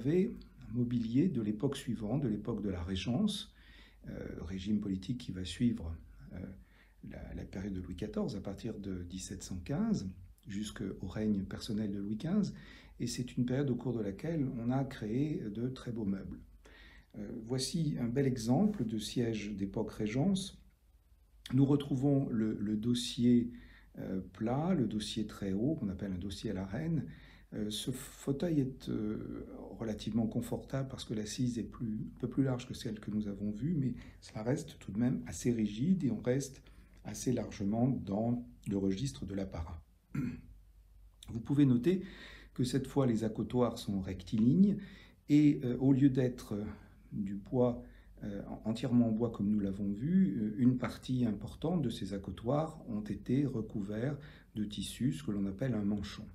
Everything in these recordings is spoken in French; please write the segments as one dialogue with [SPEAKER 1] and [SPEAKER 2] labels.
[SPEAKER 1] avez un mobilier de l'époque suivante, de l'époque de la Régence, régime politique qui va suivre la période de Louis XIV à partir de 1715 jusqu'au règne personnel de Louis XV. Et c'est une période au cours de laquelle on a créé de très beaux meubles. Voici un bel exemple de siège d'époque Régence. Nous retrouvons le dossier plat, le dossier très haut, qu'on appelle un dossier à la reine. Ce fauteuil est relativement confortable parce que l'assise est un peu plus large que celle que nous avons vue, mais ça reste tout de même assez rigide et on reste assez largement dans le registre de l'apparat. Vous pouvez noter que cette fois les accotoirs sont rectilignes et au lieu d'être du bois entièrement en bois comme nous l'avons vu, une partie importante de ces accotoirs ont été recouverts de tissu, ce que l'on appelle un manchon.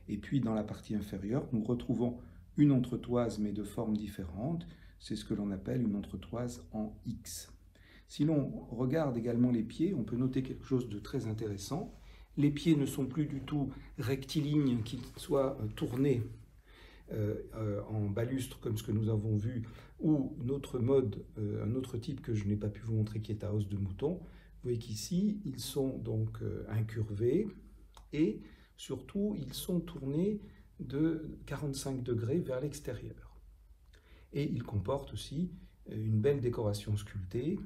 [SPEAKER 1] Et puis dans la partie inférieure, nous retrouvons une entretoise mais de forme différente, c'est ce que l'on appelle une entretoise en X. Si l'on regarde également les pieds, on peut noter quelque chose de très intéressant. Les pieds ne sont plus du tout rectilignes, qu'ils soient tournés en balustre comme ce que nous avons vu, ou notre mode, un autre type que je n'ai pas pu vous montrer qui est à os de mouton. Vous voyez qu'ici, ils sont donc incurvés et surtout, ils sont tournés de 45 degrés vers l'extérieur. Et ils comportent aussi une belle décoration sculptée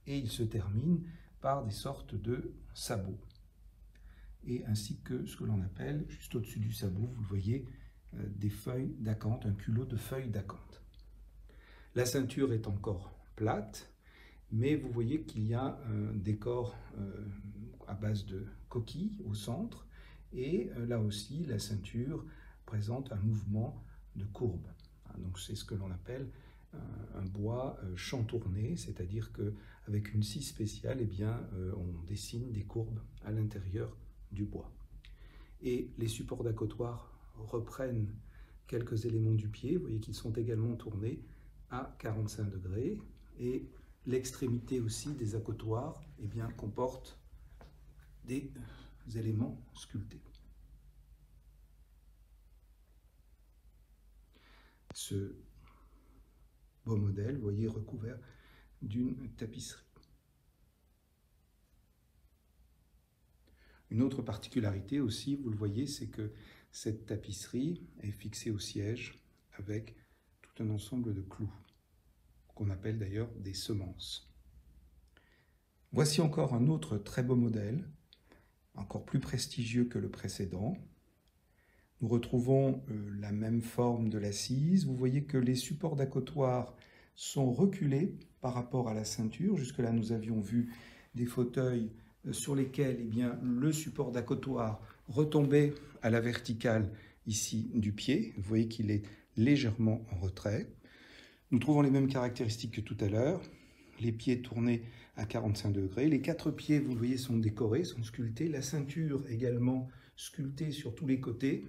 [SPEAKER 1] et ils se terminent par des sortes de sabots. Et ainsi que ce que l'on appelle, juste au-dessus du sabot, vous le voyez, des feuilles d'acanthe, un culot de feuilles d'acanthe. La ceinture est encore plate, mais vous voyez qu'il y a un décor à base de coquilles au centre, et là aussi la ceinture présente un mouvement de courbe. Donc c'est ce que l'on appelle un bois chantourné, c'est-à-dire qu'avec une scie spéciale, eh bien, on dessine des courbes à l'intérieur du bois. Et les supports d'accotoir reprennent quelques éléments du pied, vous voyez qu'ils sont également tournés à 45 degrés, et l'extrémité aussi des accotoirs eh bien, comporte des éléments sculptés. Ce beau modèle, vous voyez, recouvert d'une tapisserie. Une autre particularité aussi, vous le voyez, c'est que cette tapisserie est fixée au siège avec tout un ensemble de clous, qu'on appelle d'ailleurs des semences. Voici encore un autre très beau modèle, encore plus prestigieux que le précédent. Nous retrouvons la même forme de l'assise. Vous voyez que les supports d'accotoir sont reculés par rapport à la ceinture. Jusque-là, nous avions vu des fauteuils sur lesquels eh bien, le support d'accotoir retombait à la verticale ici du pied. Vous voyez qu'il est légèrement en retrait. Nous trouvons les mêmes caractéristiques que tout à l'heure. Les pieds tournés à 45 degrés. Les quatre pieds, vous le voyez, sont décorés, sont sculptés. La ceinture également sculptée sur tous les côtés.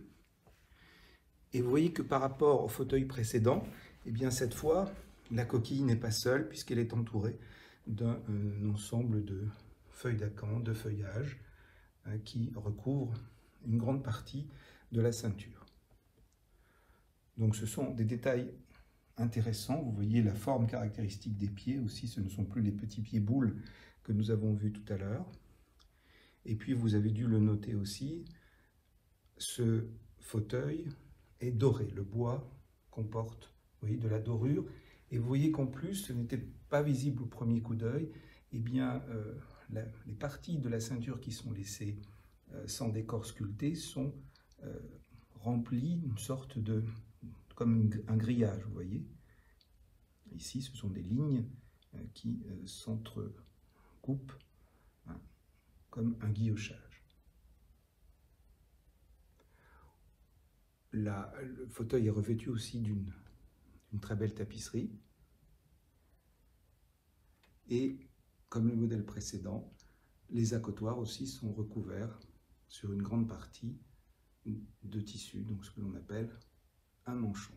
[SPEAKER 1] Et vous voyez que par rapport au fauteuil précédent, eh bien cette fois, la coquille n'est pas seule puisqu'elle est entourée d'un ensemble de feuilles d'acanthe, de feuillage, qui recouvrent une grande partie de la ceinture. Donc ce sont des détails intéressants. Vous voyez la forme caractéristique des pieds aussi, ce ne sont plus les petits pieds boules que nous avons vus tout à l'heure. Et puis vous avez dû le noter aussi, ce fauteuil est doré. Le bois comporte, vous voyez, de la dorure. Et vous voyez qu'en plus, ce n'était pas visible au premier coup d'œil, eh bien, les parties de la ceinture qui sont laissées sans décor sculpté sont remplies d'une sorte de, comme un grillage, vous voyez. Ici, ce sont des lignes qui s'entrecoupent comme un guillochage. Le fauteuil est revêtu aussi d'une très belle tapisserie. Et comme le modèle précédent, les accotoirs aussi sont recouverts sur une grande partie de tissu, donc ce que l'on appelle un manchon.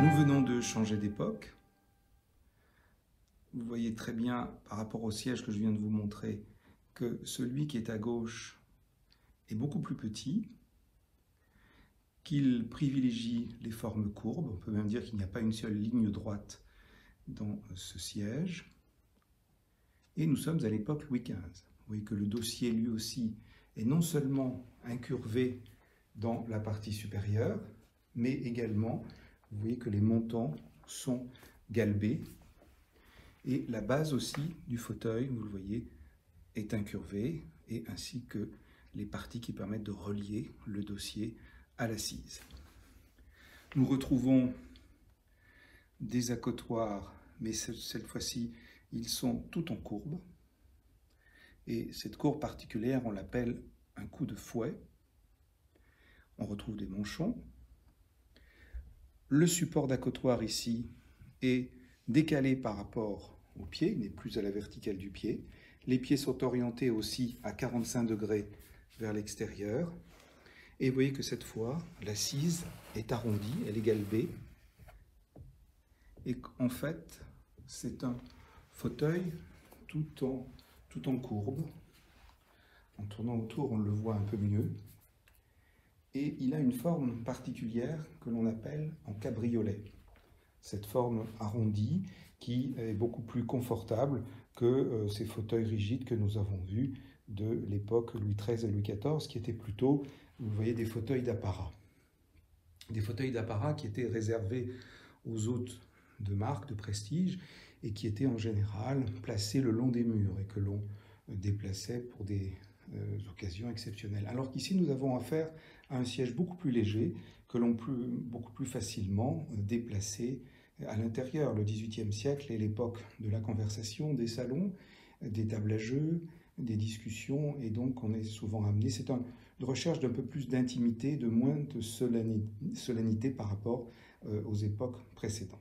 [SPEAKER 1] Nous venons de changer d'époque. vous voyez très bien par rapport au siège que je viens de vous montrer que celui qui est à gauche est beaucoup plus petit, qu'il privilégie les formes courbes. On peut même dire qu'il n'y a pas une seule ligne droite dans ce siège. Et nous sommes à l'époque Louis XV. Vous voyez que le dossier, lui aussi, est non seulement incurvé dans la partie supérieure, mais également, vous voyez que les montants sont galbés. Et la base aussi du fauteuil, vous le voyez, est incurvée, et ainsi que les parties qui permettent de relier le dossier à l'assise. Nous retrouvons des accotoirs, mais cette fois-ci, ils sont tout en courbe. Et cette courbe particulière, on l'appelle un coup de fouet. On retrouve des manchons. Le support d'accotoir ici est décalé par rapport au pied, il n'est plus à la verticale du pied. Les pieds sont orientés aussi à 45 degrés vers l'extérieur. Et vous voyez que cette fois, l'assise est arrondie, elle est galbée. Et en fait, c'est un fauteuil tout en courbe. En tournant autour, on le voit un peu mieux. Et il a une forme particulière que l'on appelle en cabriolet. Cette forme arrondie qui est beaucoup plus confortable que ces fauteuils rigides que nous avons vus de l'époque Louis XIII et Louis XIV, qui étaient plutôt, vous voyez, des fauteuils d'apparat. Des fauteuils d'apparat qui étaient réservés aux hôtes de marque, de prestige, et qui étaient en général placés le long des murs et que l'on déplaçait pour des occasions exceptionnelles. Alors qu'ici, nous avons affaire à un siège beaucoup plus léger que l'on peut beaucoup plus facilement déplacer à l'intérieur. Le XVIIIe siècle est l'époque de la conversation, des salons, des tables à jeux, des discussions, et donc on est souvent amené, c'est une recherche d'un peu plus d'intimité, de moins de solennité par rapport aux époques précédentes.